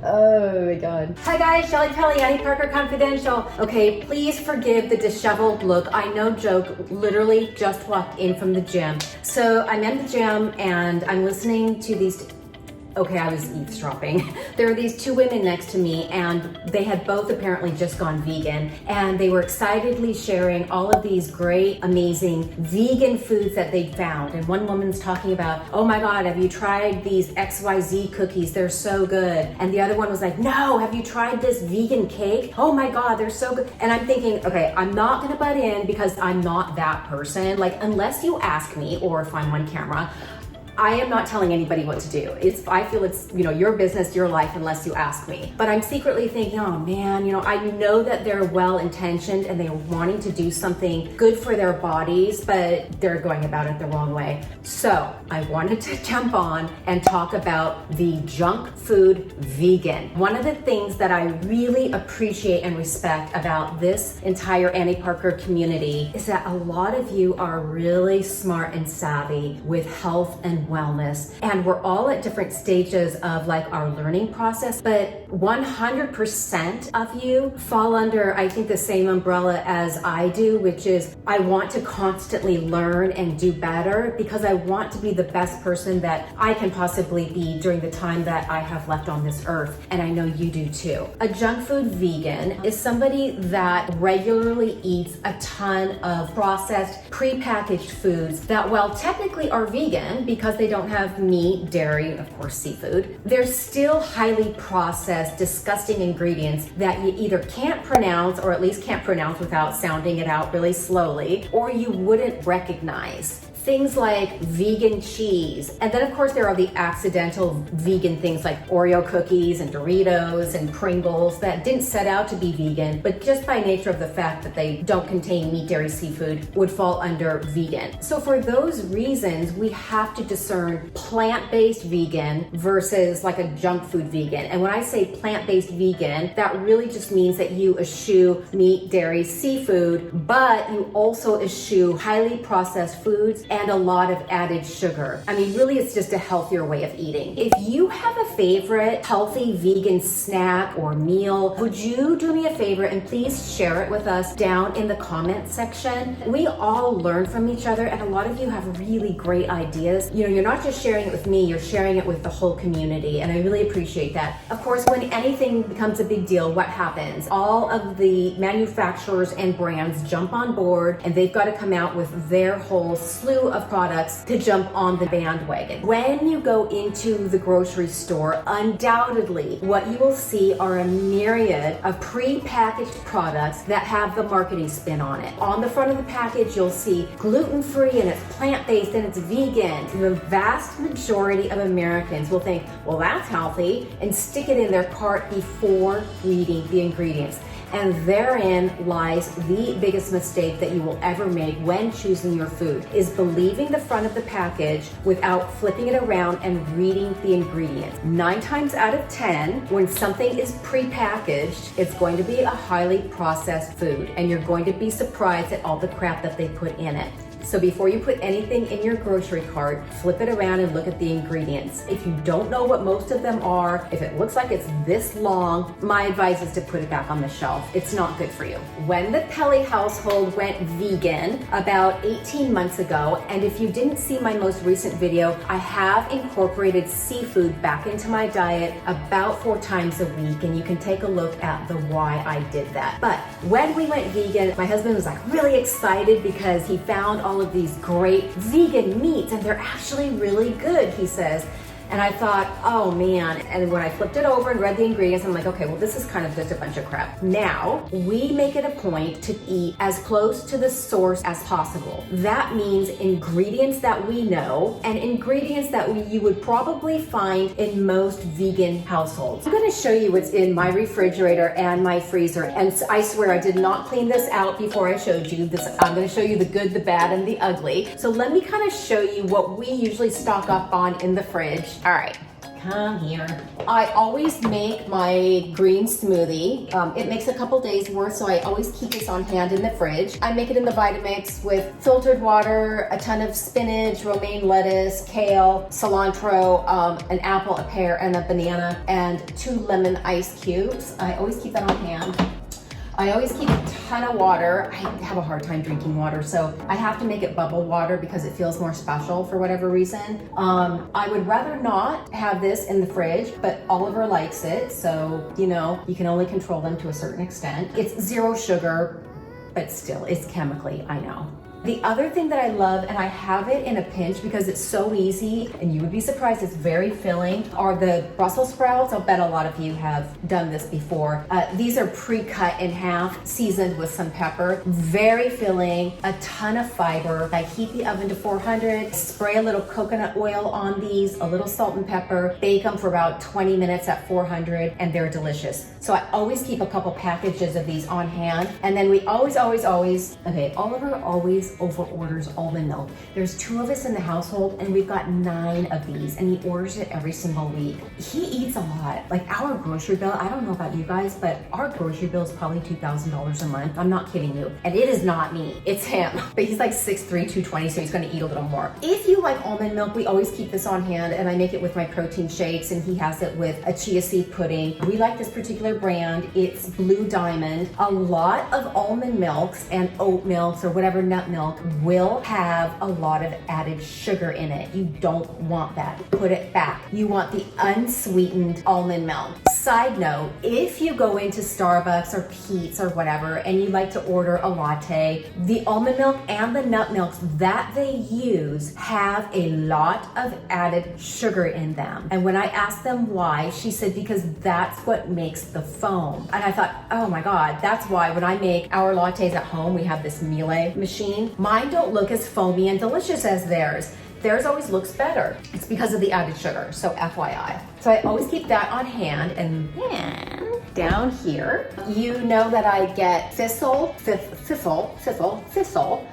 Oh my God. Hi guys, Shelli, Pelly, Annie Parker Confidential. Okay, please forgive the disheveled look. I no joke, literally just walked in from the gym. So I'm in the gym and I'm listening to these. Okay, I was eavesdropping. There were these two women next to me and they had both apparently just gone vegan, and they were excitedly sharing all of these great, amazing vegan foods that they'd found. And one woman's talking about, oh my God, have you tried these XYZ cookies? They're so good. And the other one was like, no, have you tried this vegan cake? Oh my God, they're so good. And I'm thinking, okay, I'm not gonna butt in because I'm not that person. Like, unless you ask me or if I'm on camera, I am not telling anybody what to do. I feel it's, your business, your life, unless you ask me. But I'm secretly thinking, oh man, I know that they're well-intentioned and they're wanting to do something good for their bodies, but they're going about it the wrong way. So I wanted to jump on and talk about the junk food vegan. One of the things that I really appreciate and respect about this entire Annie Parker community is that a lot of you are really smart and savvy with health and wellness, and we're all at different stages of our learning process, but 100% of you fall under, I think, the same umbrella as I do, which is I want to constantly learn and do better because I want to be the best person that I can possibly be during the time that I have left on this earth, and I know you do too. A junk food vegan is somebody that regularly eats a ton of processed, prepackaged foods that, while technically are vegan because they don't have meat, dairy, of course seafood, they're still highly processed, disgusting ingredients that you either can't pronounce, or at least can't pronounce without sounding it out really slowly, or you wouldn't recognize. Things like vegan cheese. And then of course there are the accidental vegan things like Oreo cookies and Doritos and Pringles that didn't set out to be vegan, but just by nature of the fact that they don't contain meat, dairy, seafood would fall under vegan. So for those reasons, we have to discern plant-based vegan versus a junk food vegan. And when I say plant-based vegan, that really just means that you eschew meat, dairy, seafood, but you also eschew highly processed foods and a lot of added sugar. I mean, really, it's just a healthier way of eating. If you have a favorite healthy vegan snack or meal, would you do me a favor and please share it with us down in the comment section? We all learn from each other, and a lot of you have really great ideas. You're not just sharing it with me, you're sharing it with the whole community, and I really appreciate that. Of course, when anything becomes a big deal, what happens? All of the manufacturers and brands jump on board, and they've got to come out with their whole slew of products to jump on the bandwagon. When you go into the grocery store, undoubtedly what you will see are a myriad of pre-packaged products that have the marketing spin on it. On the front of the package, you'll see gluten-free and it's plant-based and it's vegan. The vast majority of Americans will think, well, that's healthy, and stick it in their cart before reading the ingredients. And therein lies the biggest mistake that you will ever make when choosing your food, is believing the front of the package without flipping it around and reading the ingredients. 9 times out of 10, when something is prepackaged, it's going to be a highly processed food, and you're going to be surprised at all the crap that they put in it. So before you put anything in your grocery cart, flip it around and look at the ingredients. If you don't know what most of them are, if it looks like it's this long, my advice is to put it back on the shelf. It's not good for you. When the Pelly household went vegan about 18 months ago, and if you didn't see my most recent video, I have incorporated seafood back into my diet about 4 times a week, and you can take a look at the why I did that. But when we went vegan, my husband was really excited because he found all of these great vegan meats, and they're actually really good, he says. And I thought, oh man. And when I flipped it over and read the ingredients, I'm like, okay, well, this is kind of just a bunch of crap. Now, we make it a point to eat as close to the source as possible. That means ingredients that we know and ingredients that you would probably find in most vegan households. I'm gonna show you what's in my refrigerator and my freezer. And I swear I did not clean this out before I showed you this. I'm gonna show you the good, the bad, and the ugly. So let me kind of show you what we usually stock up on in the fridge. All right, come here. I always make my green smoothie. It makes a couple days worth, so I always keep this on hand in the fridge. I make it in the Vitamix with filtered water, a ton of spinach, romaine lettuce, kale, cilantro, an apple, a pear, and a banana, and 2 lemon ice cubes. I always keep that on hand. I always keep a ton of water. I have a hard time drinking water, so I have to make it bubble water because it feels more special for whatever reason. I would rather not have this in the fridge, but Oliver likes it, so you know, you can only control them to a certain extent. It's 0 sugar, but still, it's chemically, I know. The other thing that I love, and I have it in a pinch because it's so easy, and you would be surprised, it's very filling, are the Brussels sprouts. I'll bet a lot of you have done this before. These are pre-cut in half, seasoned with some pepper. Very filling, a ton of fiber. I heat the oven to 400, spray a little coconut oil on these, a little salt and pepper, bake them for about 20 minutes at 400, and they're delicious. So I always keep a couple packages of these on hand, and then we always, okay, Oliver always over orders almond milk. There's 2 of us in the household and we've got 9 of these, and he orders it every single week. He eats a lot. Like our grocery bill, I don't know about you guys, but our grocery bill is probably $2,000 a month. I'm not kidding you. And it is not me, it's him. But he's like 6'3", 220, so he's gonna eat a little more. If you like almond milk, we always keep this on hand, and I make it with my protein shakes, and he has it with a chia seed pudding. We like this particular brand. It's Blue Diamond. A lot of almond milks and oat milks or whatever nut milk will have a lot of added sugar in it. You don't want that. Put it back. You want the unsweetened almond milk. Side note, if you go into Starbucks or Pete's or whatever and you like to order a latte, the almond milk and the nut milks that they use have a lot of added sugar in them. And when I asked them why, she said because that's what makes the foam. And I thought, oh my God, that's why when I make our lattes at home, we have this Miele machine. Mine don't look as foamy and delicious as theirs. Theirs always looks better. It's because of the added sugar, so FYI. So I always keep that on hand, and then down here, you know that I get Thistle,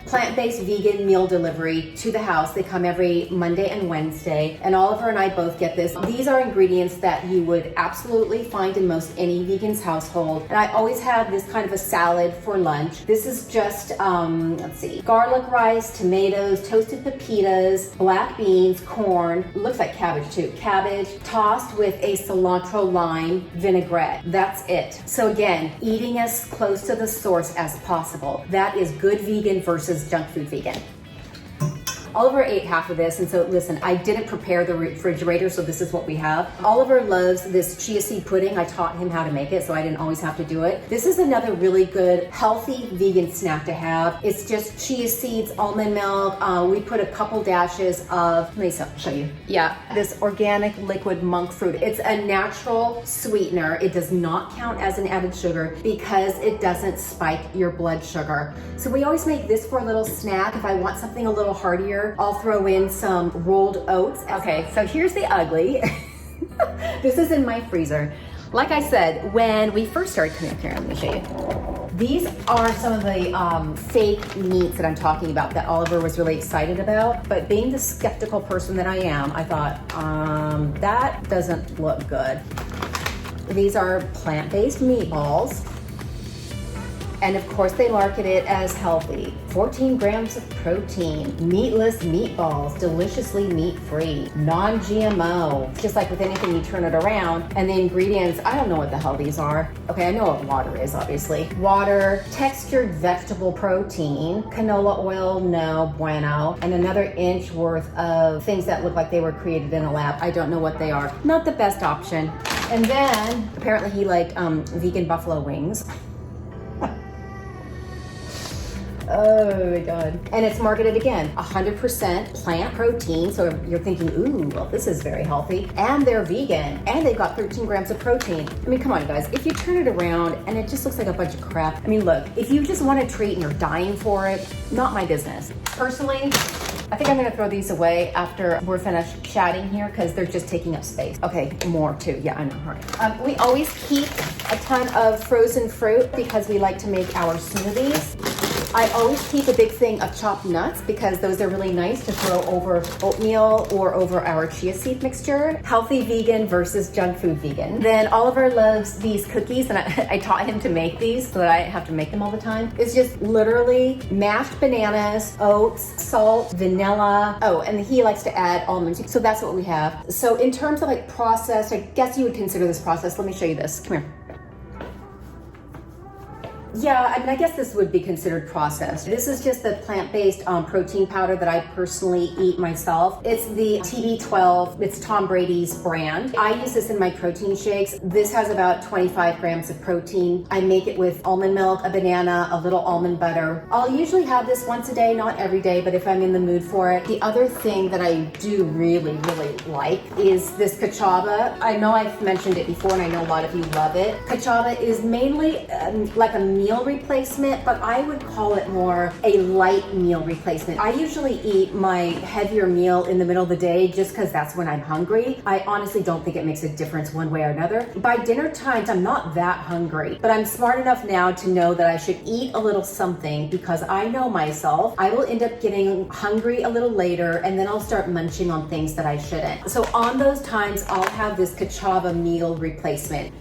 plant-based vegan meal delivery to the house. They come every Monday and Wednesday, and Oliver and I both get this. These are ingredients that you would absolutely find in most any vegan's household. And I always have this kind of a salad for lunch. This is just, let's see, garlic rice, tomatoes, toasted pepitas, black beans, corn, looks like cabbage too, cabbage, tossed with a cilantro lime vinaigrette. That's it. So again, eating as close to the source as possible. That is good vegan versus junk food vegan. Oliver ate half of this, and so listen, I didn't prepare the refrigerator, so this is what we have. Oliver loves this chia seed pudding. I taught him how to make it, so I didn't always have to do it. This is another really good, healthy vegan snack to have. It's just chia seeds, almond milk. We put a couple dashes of, let me show you. Yeah, this organic liquid monk fruit. It's a natural sweetener. It does not count as an added sugar because it doesn't spike your blood sugar. So we always make this for a little snack. If I want something a little heartier, I'll throw in some rolled oats. Okay, so here's the ugly. This is in my freezer. Like I said, when we first started, come here, let me show you. These are some of the fake meats that I'm talking about that Oliver was really excited about. But being the skeptical person that I am, I thought, that doesn't look good. These are plant-based meatballs. And of course they market it as healthy. 14 grams of protein, meatless meatballs, deliciously meat-free, non-GMO. Just like with anything, you turn it around and the ingredients, I don't know what the hell these are. Okay, I know what water is, obviously. Water, textured vegetable protein, canola oil, no bueno, and another inch worth of things that look like they were created in a lab. I don't know what they are. Not the best option. And then, apparently he liked vegan buffalo wings. Oh my God. And it's marketed again, 100% plant protein. So you're thinking, ooh, well, this is very healthy. And they're vegan, and they've got 13 grams of protein. I mean, come on, you guys. If you turn it around and it just looks like a bunch of crap. I mean, look, if you just want a treat and you're dying for it, not my business. Personally, I think I'm gonna throw these away after we're finished chatting here because they're just taking up space. Okay, more too. Yeah, I know. All right. We always keep a ton of frozen fruit because we like to make our smoothies. I always keep a big thing of chopped nuts because those are really nice to throw over oatmeal or over our chia seed mixture. Healthy vegan versus junk food vegan. Then Oliver loves these cookies, and I taught him to make these so that I have to make them all the time. It's just literally mashed bananas, oats, salt, vanilla. Oh, and he likes to add almonds. So that's what we have. So in terms of like processed, I guess you would consider this processed. Let me show you this. Come here. Yeah, I mean, I guess this would be considered processed. This is just the plant-based protein powder that I personally eat myself. It's the TB12. It's Tom Brady's brand. I use this in my protein shakes. This has about 25 grams of protein. I make it with almond milk, a banana, a little almond butter. I'll usually have this once a day, not every day, but if I'm in the mood for it. The other thing that I do really, really like is this cachava. I know I've mentioned it before, and I know a lot of you love it. Cachava is mainly like a meal replacement, but I would call it more a light meal replacement. I usually eat my heavier meal in the middle of the day just because that's when I'm hungry. I honestly don't think it makes a difference one way or another. By dinner times, I'm not that hungry, but I'm smart enough now to know that I should eat a little something because I know myself. I will end up getting hungry a little later, and then I'll start munching on things that I shouldn't. So on those times, I'll have this cachava meal replacement.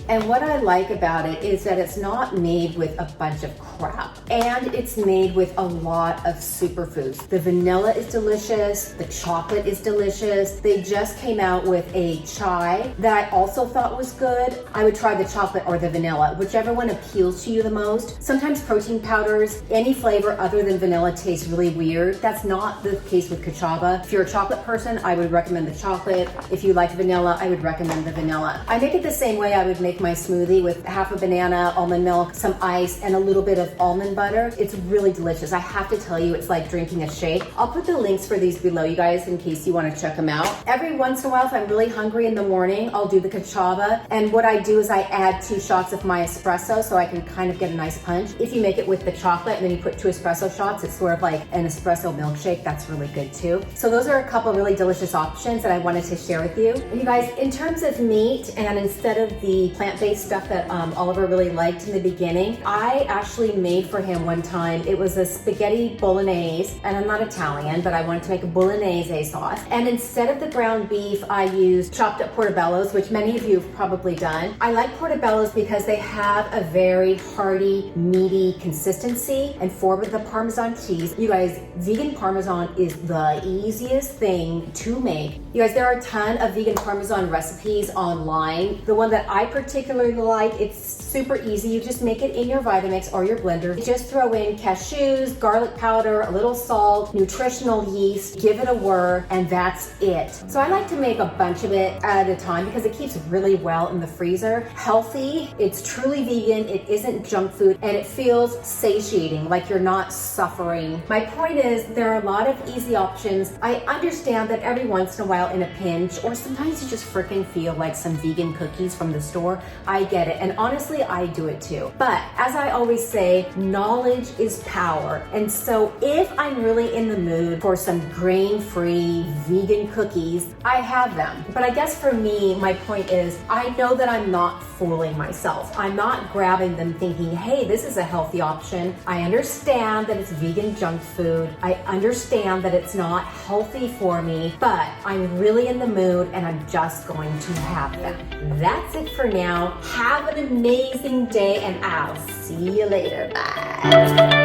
And what I like about it is that it's not made with a bunch of crap, and it's made with a lot of superfoods. The vanilla is delicious. The chocolate is delicious. They just came out with a chai that I also thought was good. I would try the chocolate or the vanilla, whichever one appeals to you the most. Sometimes protein powders, any flavor other than vanilla tastes really weird. That's not the case with cachava. If you're a chocolate person, I would recommend the chocolate. If you like vanilla, I would recommend the vanilla. I make it the same way I would make my smoothie with half a banana, almond milk, some ice, and a little bit of almond butter. It's really delicious. I have to tell you, it's like drinking a shake. I'll put the links for these below, you guys, in case you want to check them out. Every once in a while, if I'm really hungry in the morning, I'll do the cachava. And what I do is I add 2 shots of my espresso so I can kind of get a nice punch. If you make it with the chocolate and then you put 2 espresso shots, it's sort of like an espresso milkshake. That's really good too. So those are a couple really delicious options that I wanted to share with you. And you guys, in terms of meat, and instead of the plant-based stuff that Oliver really liked in the beginning, I actually made for him one time. It was a spaghetti bolognese, and I'm not Italian, but I wanted to make a bolognese sauce. And instead of the ground beef, I used chopped up portobellos, which many of you have probably done. I like portobellos because they have a very hearty, meaty consistency, and forward with the Parmesan cheese. You guys, vegan Parmesan is the easiest thing to make. You guys, there are a ton of vegan Parmesan recipes online. The one that I particularly like, it's super easy. You just make it in your Vitamix or your blender. You just throw in cashews, garlic powder, a little salt, nutritional yeast, give it a whir, and that's it. So I like to make a bunch of it at a time because it keeps really well in the freezer. Healthy, it's truly vegan, it isn't junk food, and it feels satiating, like you're not suffering. My point is, there are a lot of easy options. I understand that every once in a while in a pinch, or sometimes you just freaking feel like some vegan cookies from the store. I get it, and honestly, I do it too. But as I always say, knowledge is power. And so if I'm really in the mood for some grain-free vegan cookies, I have them. But I guess for me, my point is, I know that I'm not fooling myself. I'm not grabbing them thinking, hey, this is a healthy option. I understand that it's vegan junk food. I understand that it's not healthy for me, but I'm really in the mood and I'm just going to have them. That's it for now. Have an amazing day, and I'll see you later. Bye.